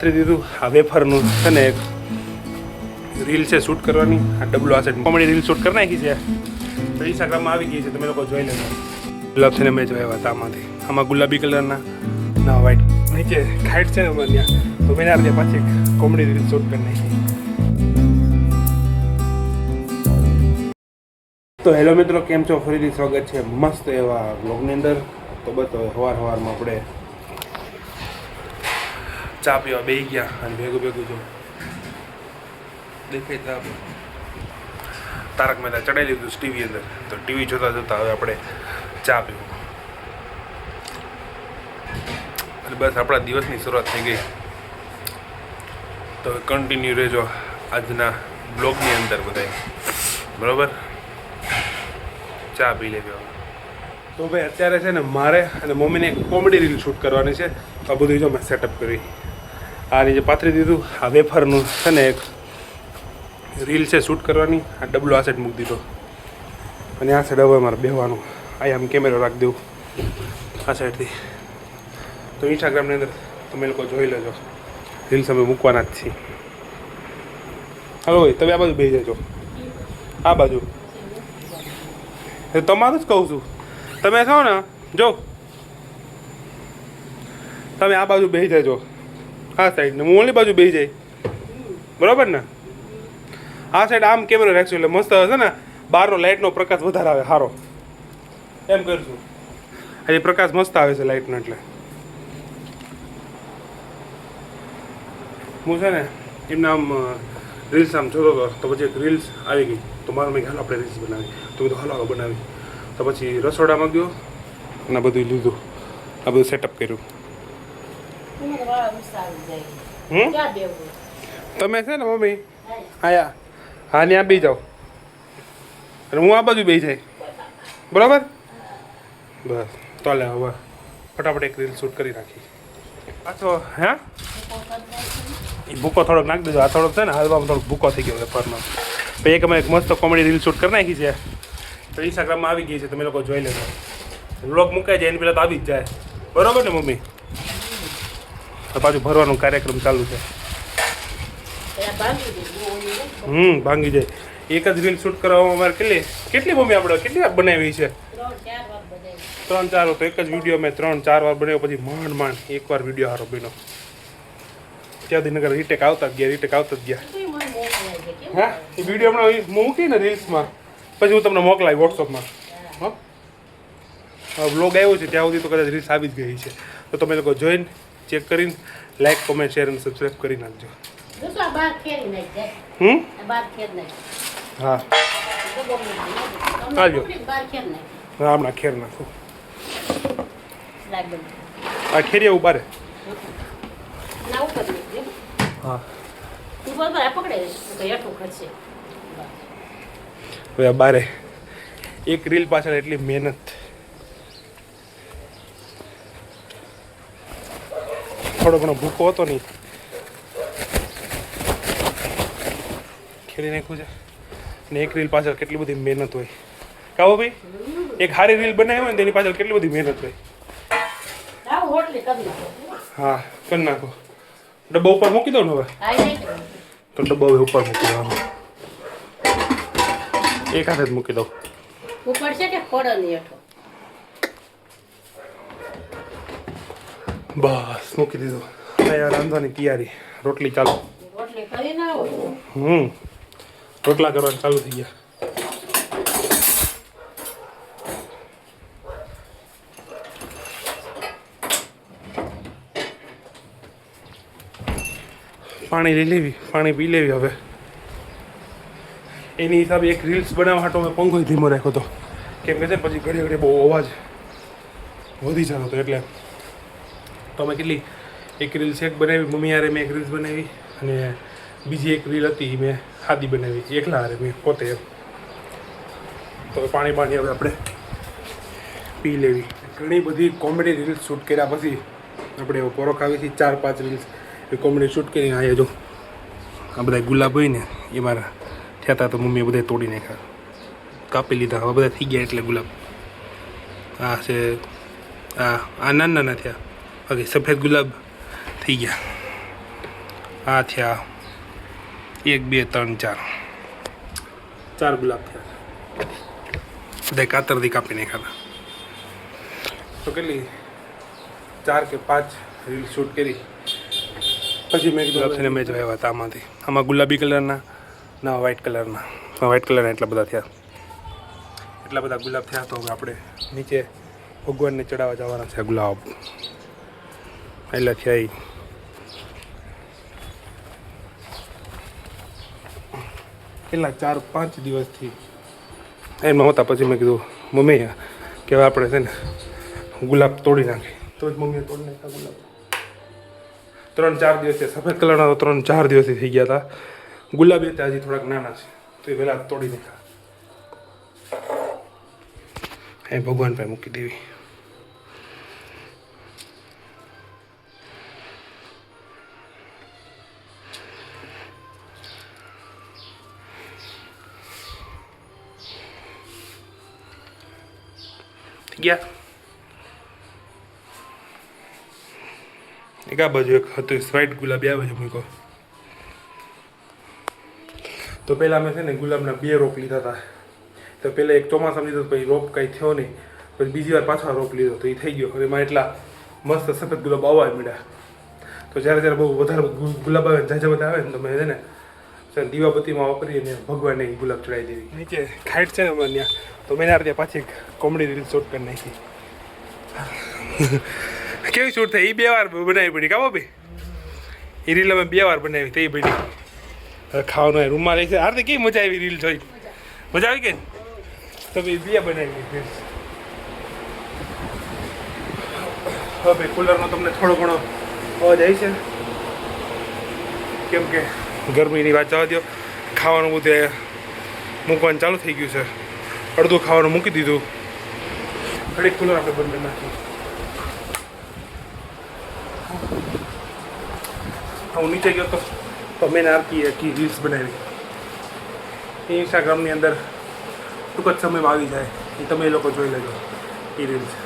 દીધું આ વેફરનું છે ને એક રીલ છે શૂટ કરવાની. આ ડબલું આ સાઈડ કોમેડી રીલ શૂટ કરી નાખી છે તો ઇન્સ્ટાગ્રામમાં આવી ગઈ છે. તમે લોકો જોઈ લેજો. ગુલાબ છે ને મેં જોયા હતા આમાંથી. આમાં ગુલાબી કલરના ના વ્હાઈટ નીચે ખાઈટ છે ને અમારે ત્યાં તો મેં ત્યાં પાછી કોમેડી રીલ શૂટ કરી નાખી. તો હેલો મિત્રો, કેમ છો? ફરીથી સ્વાગત છે મસ્ત એવા બ્લોગની અંદર. તો બસ સવારમાં આપણે ચા પીવા બેસી ગયા અને ભેગું જો દેખાય તા તારક મહેતા ચડાવી લીધું ટીવી અંદર. તો ટીવી જોતા હવે આપણે ચા પીવું અને બસ આપણા દિવસની શરૂઆત થઈ ગઈ. તો કન્ટિન્યુ રહેજો આજના બ્લોગની અંદર બધાય, બરાબર? ચા પી લેજો. તો ભાઈ અત્યારે છે ને મારે અને મમ્મીને એક કોમેડી રીલ શૂટ કરવાની છે. આ બધું જો મેં સેટઅપ કરી આ નીચે પાથરી દીધું. આ વેફરનું છે ને એક રીલ છે શૂટ કરવાની. આ ડબલું આ સાઈડ મૂકી દીધો અને આ સાઈડ હવે મારે બેહવાનું. આ આમ કેમેરો રાખી દઉં આ સાઈડથી. તો ઇન્સ્ટાગ્રામની અંદર તમે લોકો જોઈ લેજો, રીલ્સ અમે મૂકવાના જ છીએ. હાલો ભાઈ, તમે આ બાજુ બેસી જજો. આ બાજુ તમારું જ કહું છું. તમે છો ને, જો તમે આ બાજુ બેસી જજો, આ સાઈડ ને હું ઓલી બાજુ બેસી જાય, બરાબર ને? આ સાઈડ આમ કેમેરો રાખશું એટલે મસ્ત હશે ને. બહારનો લાઇટનો પ્રકાશ વધારે આવે, સારો એમ કરશું. આજે પ્રકાશ મસ્ત આવે છે લાઇટનો. એટલે હું છે ને એમના આમ રીલ્સ આમ જોતો હતો તો પછી એક રીલ્સ આવી ગઈ. તો મારું મેં હાલો આપણે રીલ્સ બનાવી. તો બધું હાલો બનાવી. તો પછી રસોડામાં ગયો અને બધું લીધું, આ બધું સેટઅપ કર્યું. તમે છે ને મમ્મી આયા હા ત્યાં બી જાઓ અને હું આ બાજુ બેસી જાય, બરાબર? બસ તો લે હવે ફટાફટ એક રીલ શૂટ કરી નાખી. પાછો હે એ ભૂકો થોડોક નાખી દેજો. આ થોડોક છે ને હાલવામાં થોડોક ભૂકો થઈ ગયો વેપારમાં. પછી એક અમે એક મસ્ત કોમેડી રીલ શૂટ કરી નાખી છે. તો ઇન્સ્ટાગ્રામમાં આવી ગઈ છે, તમે લોકો જોઈ લેજો. વ્લોગ મુકાઈ જાય એની પહેલાં તો આવી જ જાય, બરાબર ને મમ્મી? પાછું ભરવાનો કાર્યક્રમ ચાલુ છે. ભાંગી જાય. એક જ રીલ શૂટ કરવામાં અમારે કેટલી મમ્મી આપણે કેટલી વાર બનાવી છે? 3-4 વાર. તો એક જ વિડીયો મેં 3-4 વાર બનાવ્યો. પછી માંડ એકવાર વિડીયો સારો બન્યો. ત્યાંથી નગર રીટેક આવતા જ ગયા. હા, એ વિડીયો હમણાં મૂકીને રીલ્સમાં પછી હું તમને મોકલાવી વોટ્સઅપમાં. હા, વ્લોગ આવ્યો છે ત્યાં સુધી તો કદાચ રીલ્સ આવી જ ગઈ છે. તો તમે લોકો જોઈને ચેક કરીને લાઈક, કોમેન્ટ, શેર અને સબસ્ક્રાઈબ કરી નાખજો. હા આવજો. હા, હમણાં ખેર નાખો. આ ખેરિયા ઉભા હા હવે બારે એક રીલ પાછળ એટલી મહેનત. થોડો ઘણો ભૂકો હતો નહીં, ખેડી નાખ્યું છે. ને એક રીલ પાછળ કેટલી બધી મહેનત હોય. કાવો ભાઈ, એક સારી રીલ બનાવી હોય ને તેની પાછળ કેટલી બધી મહેનત હોય. હા, કરી નાખો. ડબ્બા ઉપર મૂકી દો ને હવે. તો ડબ્બો હવે ઉપર મૂકી દેવાનો. એક હાથે જ મૂકી દો. બસ મૂકી દીધો. રાંધવાની તૈયારી. રોટલી ચાલુ. રોટલા કરવાનું ચાલુ થઈ ગયા. પાણી પી લેવી હવે. એની હિસાબે એક રીલ્સ બનાવવા હાટો મેં પંખો ધીમો રાખ્યો હતો. કેમ કે છે પછી ઘડી બહુ અવાજ વધી જતો હતો. એટલે તો અમે કેટલી એક રીલ્સ એક બનાવી. મમ્મી યારે મેં એક રીલ્સ બનાવી અને બીજી એક રીલ હતી મેં સાદી બનાવી એકલા હારે મેં પોતે એમ. તો પાણી હવે આપણે પી લેવી. ઘણી બધી કોમેડી રીલ્સ શૂટ કર્યા પછી આપણે એવો પોરો ખાવી છે. 4-5 રીલ્સ એ કોમેડી શૂટ કરીને આવ્યા. જો આ બધા ગુલાબ હોય ને એ મારા થયા હતા તો મમ્મીએ બધા તોડી નાખ્યા, કાપી લીધા. હવે બધા થઈ ગયા એટલે ગુલાબ. આ છે આ નાના થયા. બાકી સફેદ ગુલાબ થઈ ગયા. આ થયા 1 2 3 4 ગુલાબ થયા બધા કાતરથી કાપી નાખ્યા તો કેટલી 4 કે 5 રીલ શૂટ કરી પછી મેં કીધું મેં જોયા હતા આમાંથી આમાં ગુલાબી કલરના ના વ્હાઇટ કલરના વ્હાઇટ કલરના એટલા બધા થયા એટલા બધા ગુલાબ થયા તો હવે આપણે નીચે ભગવાનને ચડાવવા જવાના છે ગુલાબ એટલે થયા કેટલા 4-5 દિવસથી એમાં હતા પછી મેં કીધું મમ્મી કે હવે આપણે છે ને ગુલાબ તોડી નાખી તો જ મમ્મીએ તોડી નાખ્યા ગુલાબ 3-4 દિવસથી સફેદ કલરના તો 3-4 દિવસથી થઈ ગયા હતા ગુલાબ હતા હજી થોડાક નાના છે તો એ પહેલાં તોડી નાખ્યા એ ભગવાન પાસે મૂકી દેવી ગયા એક આ બાજુ એક હતું વ્હાઇટ ગુલાબ આ બાજુ મૂકો તો પહેલાં મેં છે ને ગુલાબના 2 રોપ લીધા હતા તો પહેલાં એક ચોમાસામાં લીધો પછી રોપ કાંઈ થયો નહીં પછી બીજી વાર પાછા રોપ લીધો તો એ થઈ ગયો અને એમાં એટલા મસ્ત સફેદ ગુલાબ આવવા મળ્યા તો જ્યારે બહુ વધારે ગુલાબ આવે ઝાઝા બધા આવે ને તો મેં છે ને દીવાબત્તીમાં વાપરીને ભગવાનને એ ગુલાબ ચડાવી દેવી નીચે ખાઈટ છે ને અમારે ત્યાં તો મેં ત્યાં પાછી કોમેડી રીલ શૂટ કરી નાખી કેવી શૂટ થઈ એ 2 વાર બનાવી પડી કા ભાઈ એ રીલ અમે 2 વાર બનાવી તે પડી હવે ખાવાનું રૂમમાં રહી છે આરતી કેવી મજા આવી રીલ જોઈ મજા આવી કે તો ભાઈ 2 બનાવી રીલ્સ હવે ભાઈ કુલરનો તમને થોડો ઘણો અવાજ આવી છે કેમ કે ગરમીની વાત જવા દો ખાવાનું બધું મૂકવાનું ચાલુ થઈ ગયું છે અડધું ખાવાનું મૂકી દીધું ઘડીક કુલર આપણે બંધ કરી નાખ્યું હું નીચે ગયો તો મેં આરતી રીલ્સ બનાવી એ ઇન્સ્ટાગ્રામની અંદર ટૂંક જ સમયમાં આવી જાય એ તમે એ લોકો જોઈ લેજો એ રીલ્સ